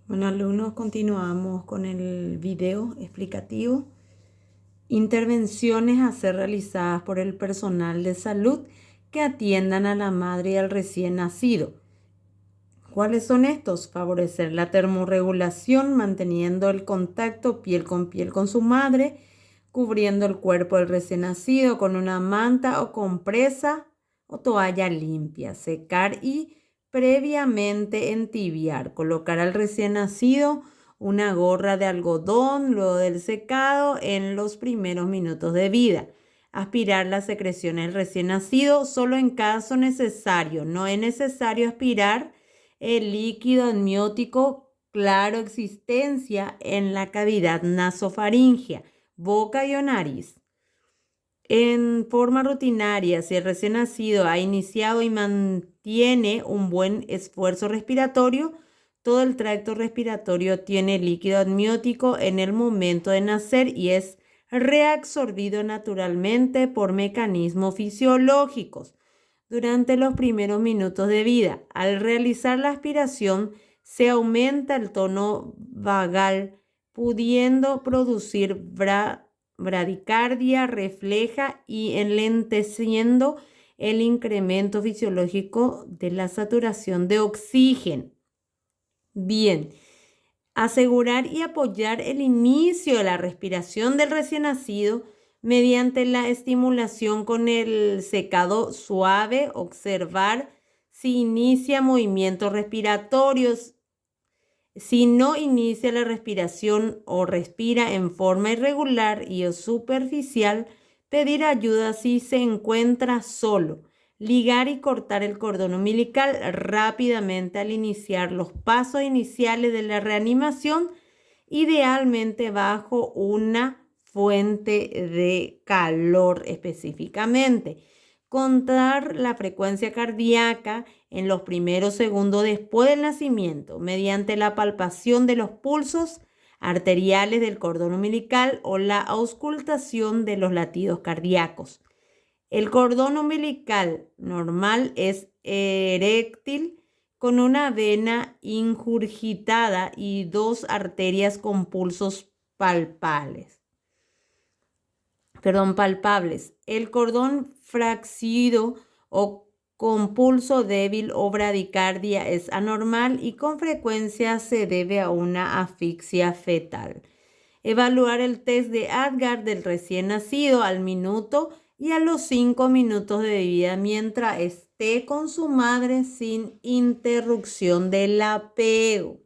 Bueno, alumnos, continuamos con el video explicativo. Intervenciones a ser realizadas por el personal de salud que atiendan a la madre y al recién nacido. ¿Cuáles son estos? Favorecer la termorregulación, manteniendo el contacto piel con su madre, cubriendo el cuerpo del recién nacido con una manta o compresa o toalla limpia, secar y previamente entibiar, colocar al recién nacido una gorra de algodón luego del secado en los primeros minutos de vida. Aspirar las secreciones del recién nacido solo en caso necesario. No es necesario aspirar el líquido amniótico claro existencia en la cavidad nasofaringea, boca y nariz. En forma rutinaria, si el recién nacido ha iniciado y mantiene un buen esfuerzo respiratorio, todo el tracto respiratorio tiene líquido amniótico en el momento de nacer y es reabsorbido naturalmente por mecanismos fisiológicos durante los primeros minutos de vida. Al realizar la aspiración, se aumenta el tono vagal, pudiendo producir bradicardia refleja y enlenteciendo el incremento fisiológico de la saturación de oxígeno. Bien, asegurar y apoyar el inicio de la respiración del recién nacido mediante la estimulación con el secado suave, observar si inicia movimientos respiratorios. Si no inicia la respiración o respira en forma irregular y o superficial, pedir ayuda si se encuentra solo. Ligar y cortar el cordón umbilical rápidamente al iniciar los pasos iniciales de la reanimación, idealmente bajo una fuente de calor específicamente. Contar la frecuencia cardíaca en los primeros segundos después del nacimiento mediante la palpación de los pulsos arteriales del cordón umbilical o la auscultación de los latidos cardíacos. El cordón umbilical normal es eréctil con una vena ingurgitada y dos arterias con pulsos palpables. El cordón flácido o con pulso débil o bradicardia es anormal y con frecuencia se debe a una asfixia fetal. Evaluar el test de Apgar del recién nacido al minuto y a los 5 minutos de vida mientras esté con su madre sin interrupción del apego.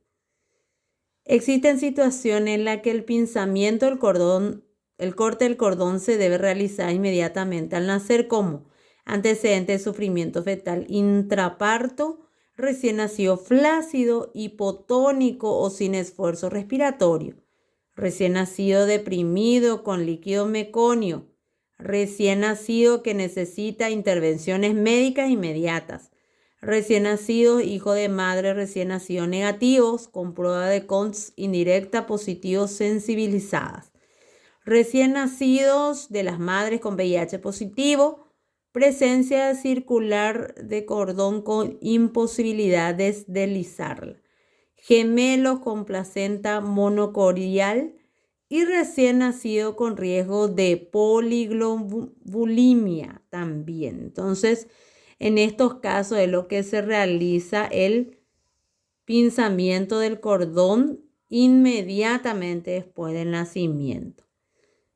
Existen situaciones en las que el pinzamiento del cordón, el corte del cordón se debe realizar inmediatamente al nacer, como antecedente de sufrimiento fetal intraparto, recién nacido flácido, hipotónico o sin esfuerzo respiratorio, recién nacido deprimido con líquido meconio, recién nacido que necesita intervenciones médicas inmediatas, recién nacidos, hijo de madre recién nacido negativos, con prueba de CONS indirecta positivos sensibilizadas. Recién nacidos de las madres con VIH positivo, presencia circular de cordón con imposibilidad de deslizarla. Gemelos con placenta monocorial y recién nacido con riesgo de poliglobulimia también. Entonces, en estos casos es lo que se realiza el pinzamiento del cordón inmediatamente después del nacimiento.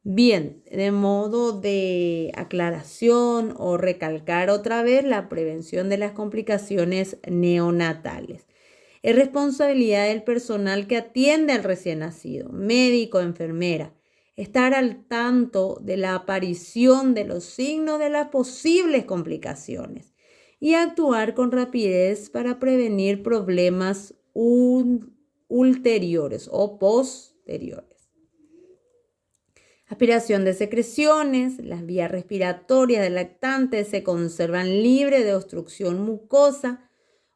Bien, de modo de aclaración o recalcar otra vez la prevención de las complicaciones neonatales. Es responsabilidad del personal que atiende al recién nacido, médico, enfermera, estar al tanto de la aparición de los signos de las posibles complicaciones y actuar con rapidez para prevenir problemas ulteriores o posteriores. Aspiración de secreciones. Las vías respiratorias del lactante se conservan libres de obstrucción mucosa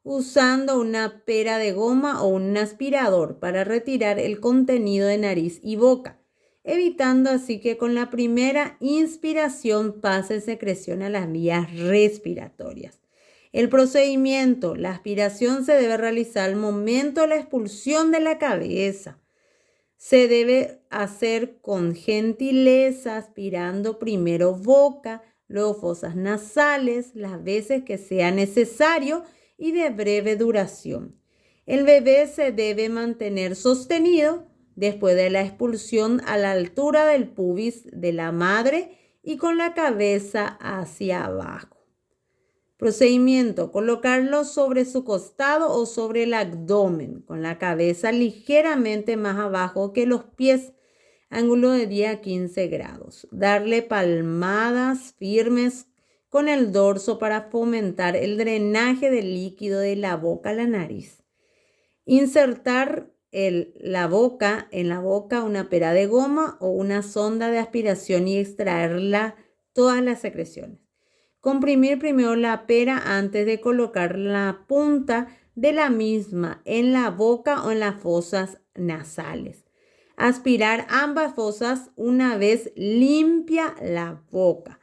usando una pera de goma o un aspirador para retirar el contenido de nariz y boca, evitando así que con la primera inspiración pase secreción a las vías respiratorias. El procedimiento, la aspiración se debe realizar al momento de la expulsión de la cabeza. Se debe hacer con gentileza, aspirando primero boca, luego fosas nasales, las veces que sea necesario y de breve duración. El bebé se debe mantener sostenido después de la expulsión a la altura del pubis de la madre y con la cabeza hacia abajo. Procedimiento: colocarlo sobre su costado o sobre el abdomen, con la cabeza ligeramente más abajo que los pies, ángulo de 10 a 15 grados. Darle palmadas firmes con el dorso para fomentar el drenaje del líquido de la boca a la nariz. Insertar en la boca una pera de goma o una sonda de aspiración y extraerla todas las secreciones. Comprimir primero la pera antes de colocar la punta de la misma en la boca o en las fosas nasales. Aspirar ambas fosas una vez limpia la boca.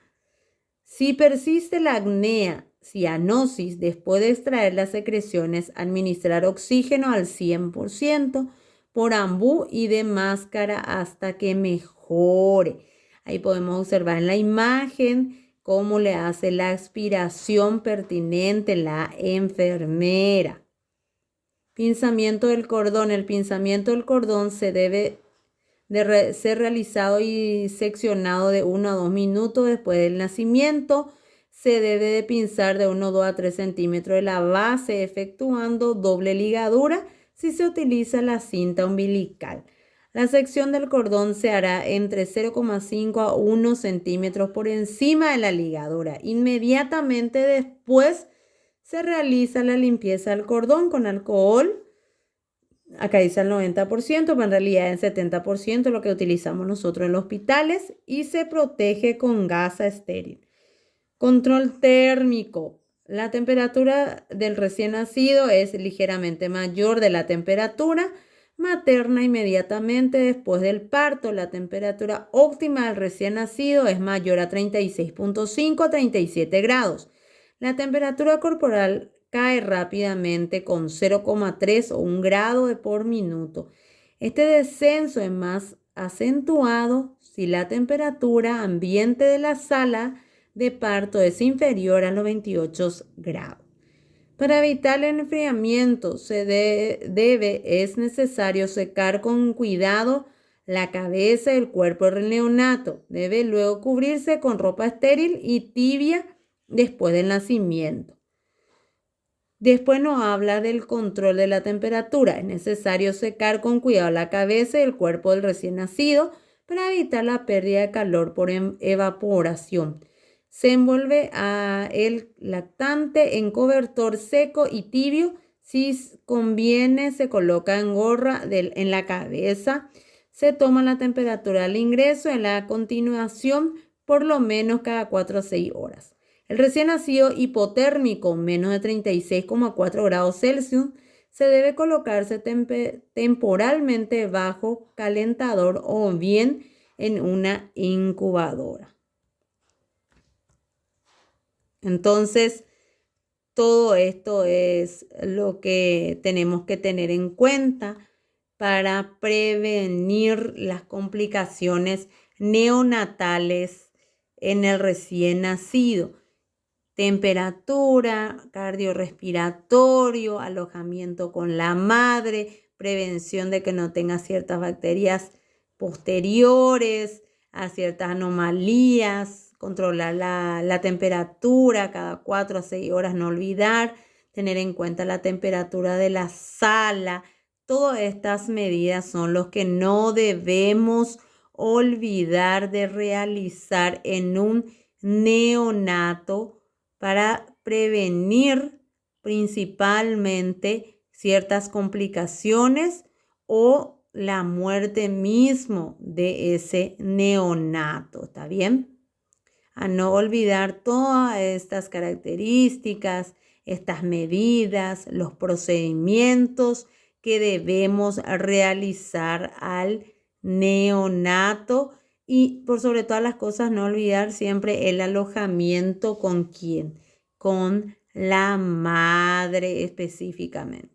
Si persiste la apnea, cianosis, después de extraer las secreciones, administrar oxígeno al 100% por ambú y de máscara hasta que mejore. Ahí podemos observar en la imagen cómo le hace la aspiración pertinente la enfermera. Pinzamiento del cordón. El pinzamiento del cordón se debe de ser realizado y seccionado de 1 a 2 minutos después del nacimiento. Se debe de pinzar de 1, 2 a 3 centímetros de la base, efectuando doble ligadura si se utiliza la cinta umbilical. La sección del cordón se hará entre 0,5 a 1 centímetros por encima de la ligadura. Inmediatamente después se realiza la limpieza del cordón con alcohol. Acá dice el 90%, pero en realidad es el 70% lo que utilizamos nosotros en los hospitales, y se protege con gasa estéril. Control térmico. La temperatura del recién nacido es ligeramente mayor de la temperatura materna inmediatamente después del parto. La temperatura óptima del recién nacido es mayor a 36.5 a 37 grados. La temperatura corporal cae rápidamente con 0,3 o 1 grado por minuto. Este descenso es más acentuado si la temperatura ambiente de la sala de parto es inferior a los 28 grados. Para evitar el enfriamiento es necesario secar con cuidado la cabeza y el cuerpo del neonato. Debe luego cubrirse con ropa estéril y tibia después del nacimiento. Después nos habla del control de la temperatura. Es necesario secar con cuidado la cabeza y el cuerpo del recién nacido para evitar la pérdida de calor por evaporación. Se envuelve a el lactante en cobertor seco y tibio. Si conviene, se coloca en gorra en la cabeza. Se toma la temperatura al ingreso y a la continuación por lo menos cada 4 a 6 horas. El recién nacido hipotérmico, menos de 36,4 grados Celsius, se debe colocarse temporalmente bajo calentador o bien en una incubadora. Entonces, todo esto es lo que tenemos que tener en cuenta para prevenir las complicaciones neonatales en el recién nacido. Temperatura, cardiorrespiratorio, alojamiento con la madre, prevención de que no tenga ciertas bacterias posteriores a ciertas anomalías, controlar la temperatura cada 4 a 6 horas, no olvidar, tener en cuenta la temperatura de la sala. Todas estas medidas son los que no debemos olvidar de realizar en un neonato para prevenir principalmente ciertas complicaciones o la muerte mismo de ese neonato. ¿Está bien? A no olvidar todas estas características, estas medidas, los procedimientos que debemos realizar al neonato. Y por sobre todas las cosas, no olvidar siempre el alojamiento con quién, con la madre específicamente.